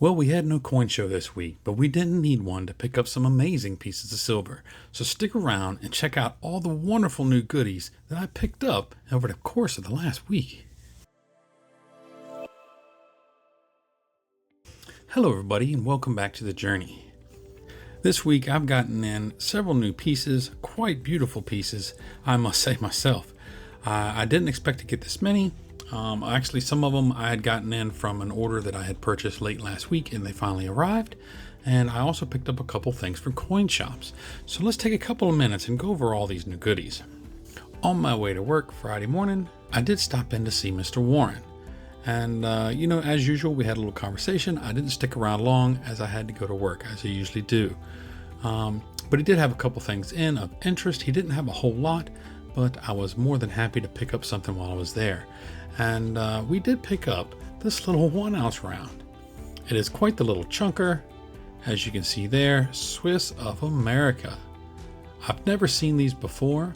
Well, we had no coin show this week, but we didn't need one to pick up some amazing pieces of silver. So stick around and check out all the wonderful new goodies that I picked up over the course of the last week. Hello everybody and welcome back to the journey. This week I've gotten in several new pieces, quite beautiful pieces, I must say myself. I didn't expect to get this many. Actually, some of them I had gotten in from an order that I had purchased late last week and they finally arrived. And I also picked up a couple things from coin shops. So let's take a couple of minutes and go over all these new goodies. On my way to work Friday morning, I did stop in to see Mr. Warren. And, as usual, we had a little conversation. I didn't stick around long as I had to go to work, as I usually do. But he did have a couple things in of interest. He didn't have a whole lot, but I was more than happy to pick up something while I was there. And we did pick up this little 1 ounce round. It is quite the little chunker. As you can see there, Swiss of America. I've never seen these before,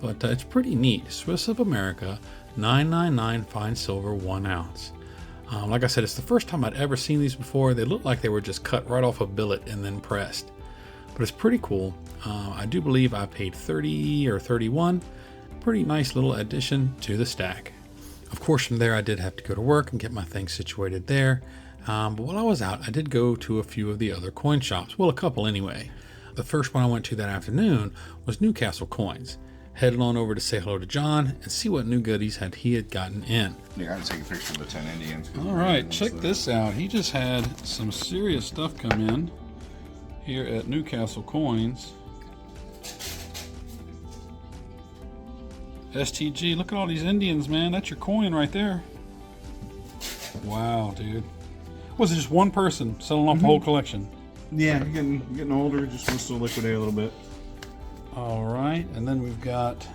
but it's pretty neat. Swiss of America, 999 fine silver, 1 ounce. Like I said, it's the first time I'd ever seen these before. They look like they were just cut right off a billet and then pressed. But it's pretty cool. I do believe I paid 30 or 31. Pretty nice little addition to the stack. Of course, from there I did have to go to work and get my things situated there. But while I was out, I did go to a few of the other coin shops. Well, a couple anyway. The first one I went to that afternoon was Newcastle Coins. Headed on over to say hello to John and see what new goodies he had gotten in. Yeah, I had to take a picture of the 10 Indians. All right, check this out. He just had some serious stuff come in here at Newcastle Coins. STG, look at all these Indians, man. That's your coin right there. Wow, dude. Was it just one person selling off the whole collection? Yeah, getting older, just wants to liquidate a little bit. All right, and then we've got,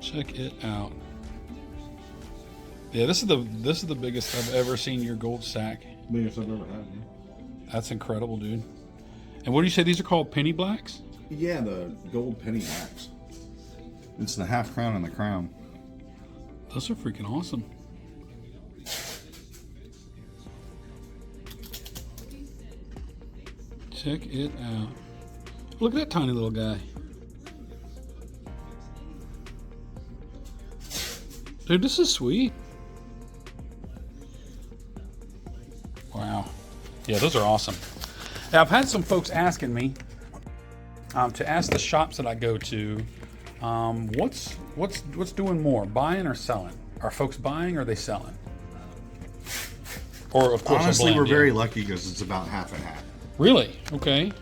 check it out. Yeah, this is the biggest I've ever seen your gold stack. Biggest I've ever had. Yeah. That's incredible, dude. And what do you say these are called? Penny blacks? Yeah, the gold penny blacks. It's the half crown and the crown. Those are freaking awesome. Check it out. Look at that tiny little guy. Dude, this is sweet. Wow. Yeah, those are awesome. Now, I've had some folks asking me to ask the shops that I go to, what's doing more, buying or selling? Are folks buying or are they selling? Or, of course, honestly, we're very lucky because it's about half and half. Really? Okay.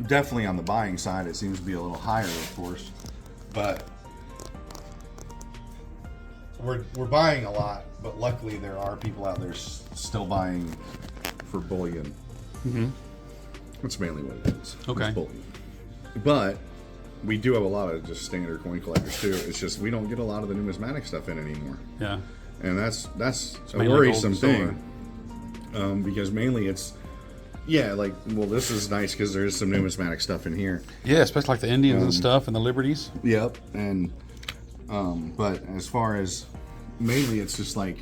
Definitely on the buying side, it seems to be a little higher, of course. But we're buying a lot, but luckily there are people out there still buying for bullion. Mm-hmm. That's mainly what it is. Okay. It's bullion. But we do have a lot of just standard coin collectors too. It's just we don't get a lot of the numismatic stuff in anymore. Yeah. And that's a worrisome thing. Because mainly it's, this is nice because there's some numismatic stuff in here. Yeah, especially like the Indians and stuff and the Liberties. Yep. And but as far as mainly it's just like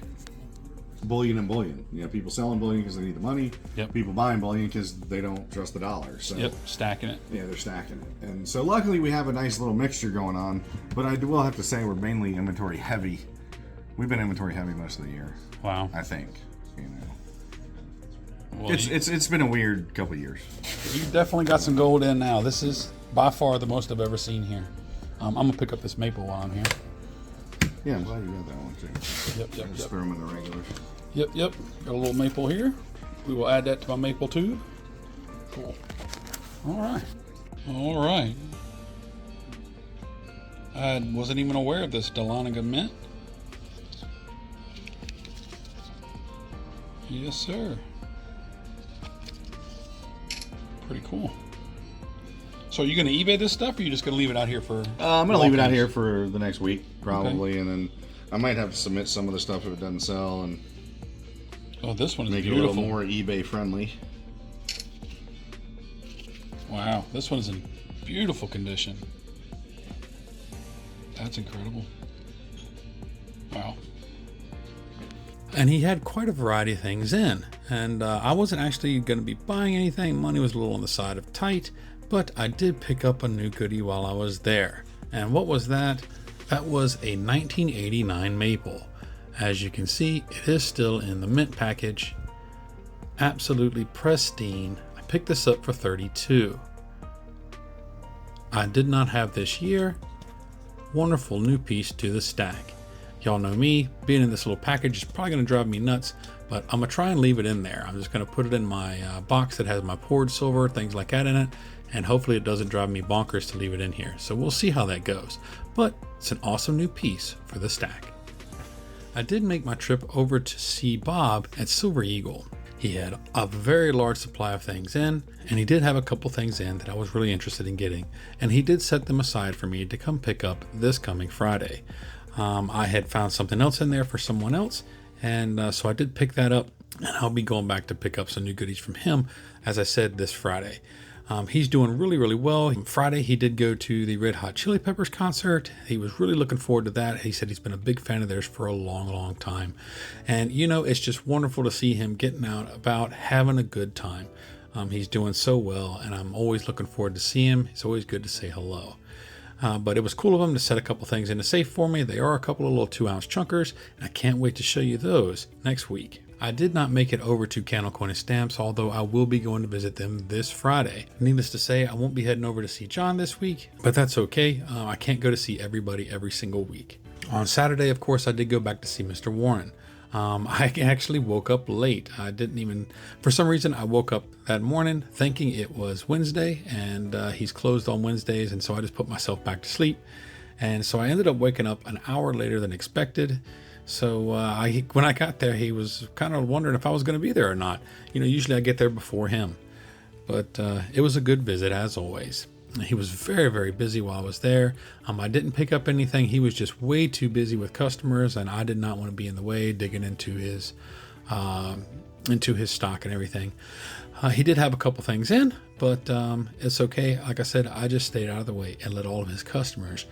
bullion and bullion. You know, people selling bullion because they need the money. Yep. People buying bullion because they don't trust the dollar. So yep, stacking it. Yeah, they're stacking it. And so luckily we have a nice little mixture going on. But I will have to say we're mainly inventory heavy. We've been inventory heavy most of the year. Wow. I think. Well, it's been a weird couple of years. You definitely got some gold in now. This is by far the most I've ever seen here. I'm gonna pick up this maple while I'm here. Yeah, I'm glad you got that one too. Yep. Just throw them in the regulars. Yep. Got a little maple here. We will add that to my maple tube. Cool. All right. I wasn't even aware of this Dahlonega mint. Yes, sir. Pretty cool. So are you going to eBay this stuff, or are you just going to leave it out here for... I'm going to leave it out here for the next week, probably, okay. And then I might have to submit some of the stuff if it doesn't sell, and this one is make beautiful. It a little more eBay friendly. Wow, this one is in beautiful condition. That's incredible. Wow. And he had quite a variety of things in. And I wasn't actually going to be buying anything. Money was a little on the side of tight, but I did pick up a new goodie while I was there. And what was that? That was a 1989 maple. As you can see, it is still in the mint package. Absolutely pristine. I picked this up for $32. I did not have this year. Wonderful new piece to the stack. Y'all know me, being in this little package is probably going to drive me nuts, but I'm going to try and leave it in there. I'm just going to put it in my box that has my poured silver, things like that in it, and hopefully it doesn't drive me bonkers to leave it in here. So we'll see how that goes, but it's an awesome new piece for the stack. I did make my trip over to see Bob at Silver Eagle. He had a very large supply of things in, and he did have a couple things in that I was really interested in getting, and he did set them aside for me to come pick up this coming Friday. I had found something else in there for someone else, and so I did pick that up, and I'll be going back to pick up some new goodies from him, as I said, this Friday. He's doing really, really well. Friday, he did go to the Red Hot Chili Peppers concert. He was really looking forward to that. He said he's been a big fan of theirs for a long, long time. And, you know, it's just wonderful to see him getting out about having a good time. He's doing so well, and I'm always looking forward to see him. It's always good to say hello. But it was cool of him to set a couple things in the safe for me. They are a couple of little 2-ounce chunkers, and I can't wait to show you those next week. I did not make it over to Candl Coin and Stamps, although I will be going to visit them this Friday. Needless to say, I won't be heading over to see John this week, but that's okay. I can't go to see everybody every single week. On Saturday, of course, I did go back to see Mr. Warren. I actually woke up late. For some reason, I woke up that morning thinking it was Wednesday, and he's closed on Wednesdays, and so I just put myself back to sleep. And so I ended up waking up an hour later than expected. So when I got there, he was kind of wondering if I was going to be there or not. You know, usually I get there before him. But it was a good visit, as always. He was very, very busy while I was there. I didn't pick up anything. He was just way too busy with customers, and I did not want to be in the way, digging into his stock and everything. He did have a couple things in, but it's okay. Like I said, I just stayed out of the way and let all of his customers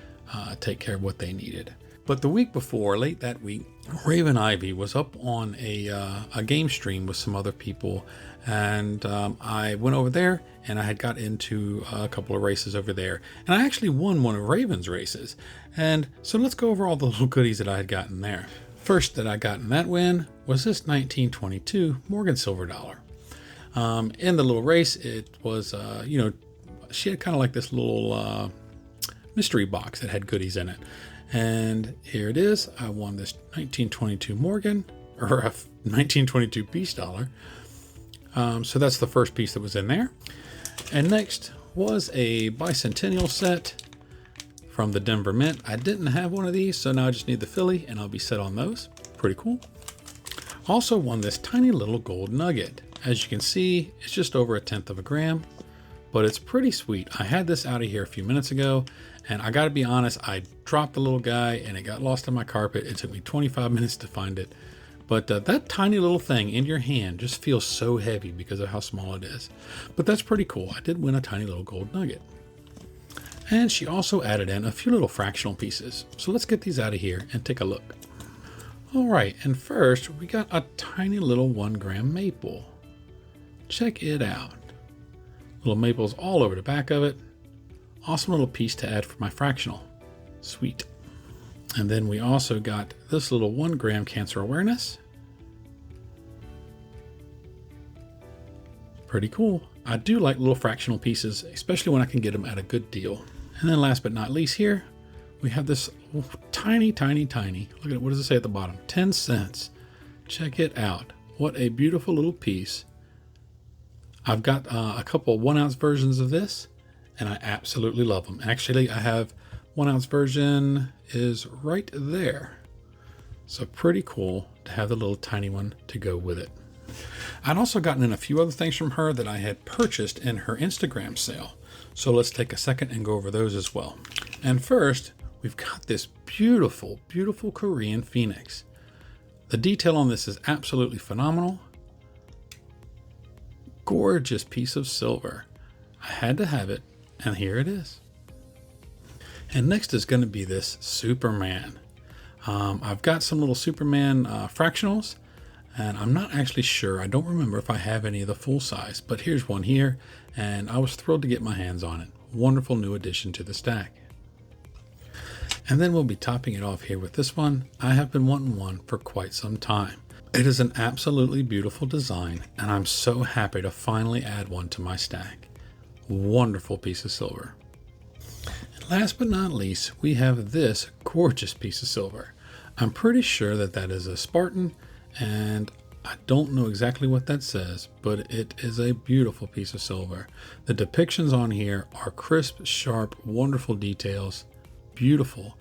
take care of what they needed. But the week before, late that week, Raven Ivy was up on a game stream with some other people, and I went over there and I had got into a couple of races over there, and I actually won one of Raven's races. And so let's go over all the little goodies that I had gotten there. First that I got in that win was this 1922 Morgan silver dollar. In the little race, it was, she had kind of like this little mystery box that had goodies in it. And here it is. I won this 1922 Morgan, or a 1922 piece dollar. So that's the first piece that was in there. And next was a bicentennial set from the Denver Mint. I didn't have one of these, so now I just need the Philly, and I'll be set on those. Pretty cool. Also won this tiny little gold nugget. As you can see, it's just over 1/10 of a gram, but it's pretty sweet. I had this out of here a few minutes ago, and I gotta be honest, I dropped the little guy and it got lost on my carpet. It took me 25 minutes to find it. But that tiny little thing in your hand just feels so heavy because of how small it is. But that's pretty cool. I did win a tiny little gold nugget. And she also added in a few little fractional pieces. So let's get these out of here and take a look. All right, and first we got a tiny little 1 gram maple. Check it out. Little maples all over the back of it. Awesome little piece to add for my fractional. Sweet. And then we also got this little 1 gram cancer awareness. Pretty cool. I do like little fractional pieces, especially when I can get them at a good deal. And then last but not least here, we have this tiny, look at it, what does it say at the bottom? 10 cents. Check it out. What a beautiful little piece. I've got a couple 1-ounce versions of this, and I absolutely love them. Actually, I have 1-ounce version is right there. So pretty cool to have the little tiny one to go with it. I'd also gotten in a few other things from her that I had purchased in her Instagram sale. So let's take a second and go over those as well. And first, we've got this beautiful, beautiful Korean phoenix. The detail on this is absolutely phenomenal. Gorgeous piece of silver. I had to have it, and here it is. And next is going to be this Superman. I've got some little Superman fractionals, And I'm not actually sure. I don't remember if I have any of the full size, but here's one here, and I was thrilled to get my hands on it. Wonderful new addition to the stack. And then we'll be topping it off here with this one. I have been wanting one for quite some time. It is an absolutely beautiful design, and I'm so happy to finally add one to my stack. Wonderful piece of silver. And last but not least, we have this gorgeous piece of silver. I'm pretty sure that that is a Spartan, and I don't know exactly what that says, but it is a beautiful piece of silver. The depictions on here are crisp, sharp, wonderful details. Beautiful.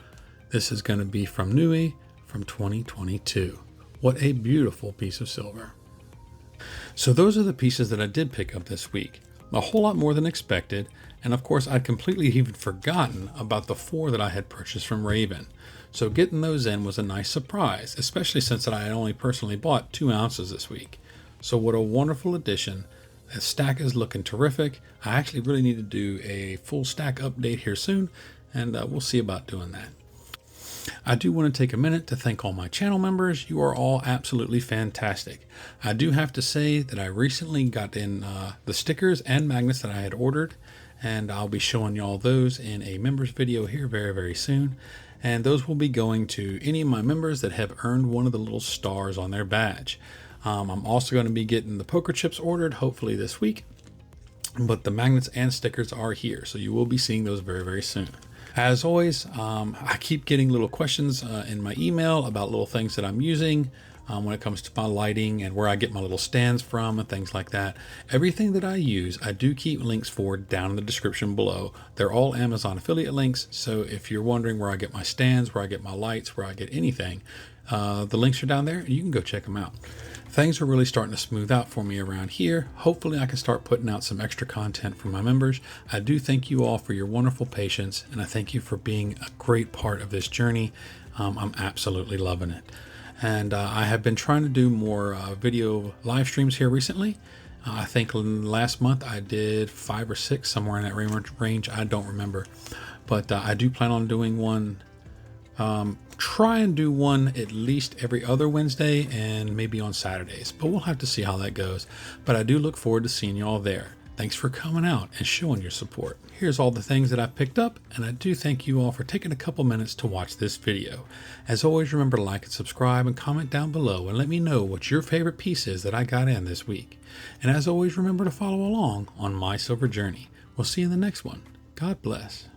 This is going to be from Nui from 2022. What a beautiful piece of silver. So those are the pieces that I did pick up this week. A whole lot more than expected. And of course, I'd completely even forgotten about the 4 that I had purchased from Raven. So getting those in was a nice surprise, especially since that I had only personally bought 2 ounces this week. So what a wonderful addition. The stack is looking terrific. I actually really need to do a full stack update here soon, and we'll see about doing that. I do want to take a minute to thank all my channel members. You are all absolutely fantastic. I do have to say that I recently got in the stickers and magnets that I had ordered, and I'll be showing y'all those in a members video here very, very soon. And those will be going to any of my members that have earned one of the little stars on their badge. I'm also going to be getting the poker chips ordered hopefully this week, but the magnets and stickers are here, so you will be seeing those very, very soon. As always, I keep getting little questions in my email about little things that I'm using when it comes to my lighting and where I get my little stands from and things like that. Everything that I use, I do keep links for down in the description below. They're all Amazon affiliate links, so if you're wondering where I get my stands, where I get my lights, where I get anything, the links are down there and you can go check them out. Things are really starting to smooth out for me around here. Hopefully I can start putting out some extra content for my members. I do thank you all for your wonderful patience, and I thank you for being a great part of this journey. I'm absolutely loving it. And I have been trying to do more video live streams here recently. I think last month I did 5 or 6, somewhere in that range. I don't remember. But I do plan on doing one. Try and do one at least every other Wednesday and maybe on Saturdays, but we'll have to see how that goes. But I do look forward to seeing y'all there. Thanks for coming out and showing your support. Here's all the things that I picked up, and I do thank you all for taking a couple minutes to watch this video. As always, remember to like and subscribe and comment down below and let me know what your favorite piece is that I got in this week. And as always, remember to follow along on my silver journey. We'll see you in the next one. God bless.